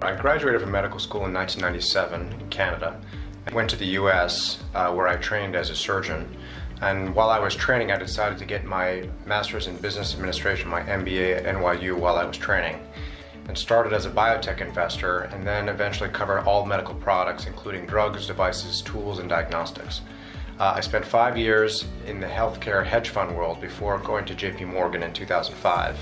I graduated from medical school in 1997 in Canada. I went to the US where I trained as a surgeon. And while I was training, I decided to get my Master's in Business Administration, my MBA at NYU while I was training. And started as a biotech investor and then eventually covered all medical products, including drugs, devices, tools, and diagnostics. I spent 5 years in the healthcare hedge fund world before going to J.P.Morgan in 2005.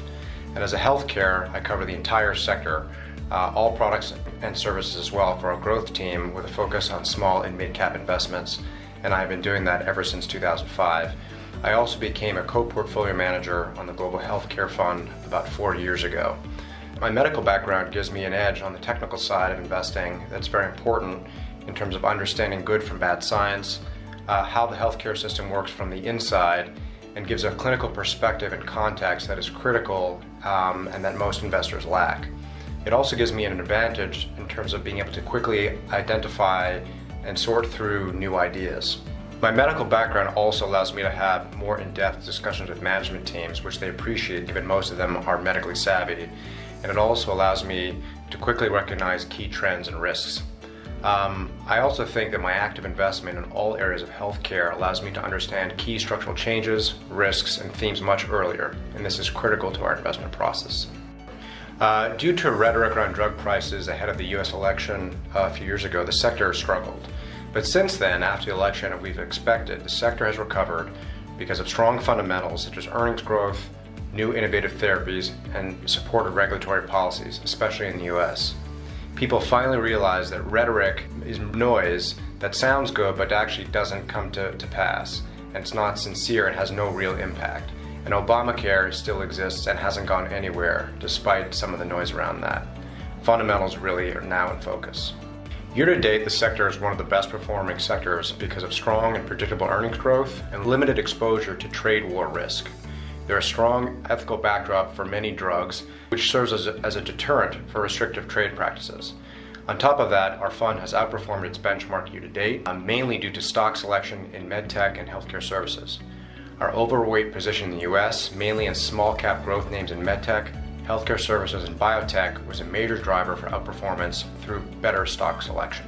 And as a healthcare, I cover the entire sector, all products and services as well, for a growth team with a focus on small and mid-cap investments. And I've been doing that ever since 2005. I also became a co-portfolio manager on the Global Healthcare Fund about 4 years ago. My medical background gives me an edge on the technical side of investing that's very important in terms of understanding good from bad science, how the healthcare system works from the inside, and gives a clinical perspective and context that is critical and that most investors lack. It also gives me an advantage in terms of being able to quickly identify and sort through new ideas. My medical background also allows me to have more in-depth discussions with management teams, which they appreciate given most of them are medically savvy. And it also allows me to quickly recognize key trends and risks. I also think that my active investment in all areas of healthcare allows me to understand key structural changes, risks, and themes much earlier, and this is critical to our investment process. Due to rhetoric around drug prices ahead of the US election a few years ago, the sector struggled. But since then, after the election, as we've expected, the sector has recovered because of strong fundamentals such as earnings growth, new innovative therapies, and supportive regulatory policies, especially in the US. People finally realize that rhetoric is noise that sounds good but actually doesn't come to pass, and it's not sincere and has no real impact. And Obamacare still exists and hasn't gone anywhere despite some of the noise around that. Fundamentals really are now in focus. Year to date, the sector is one of the best performing sectors because of strong and predictable earnings growth and limited exposure to trade war risk. There is a strong ethical backdrop for many drugs, which serves as a deterrent for restrictive trade practices. On top of that, our fund has outperformed its benchmark year to date, mainly due to stock selection in medtech and healthcare services. Our overweight position in the US, mainly in small cap growth names in medtech, healthcare services, and biotech, was a major driver for outperformance through better stock selection.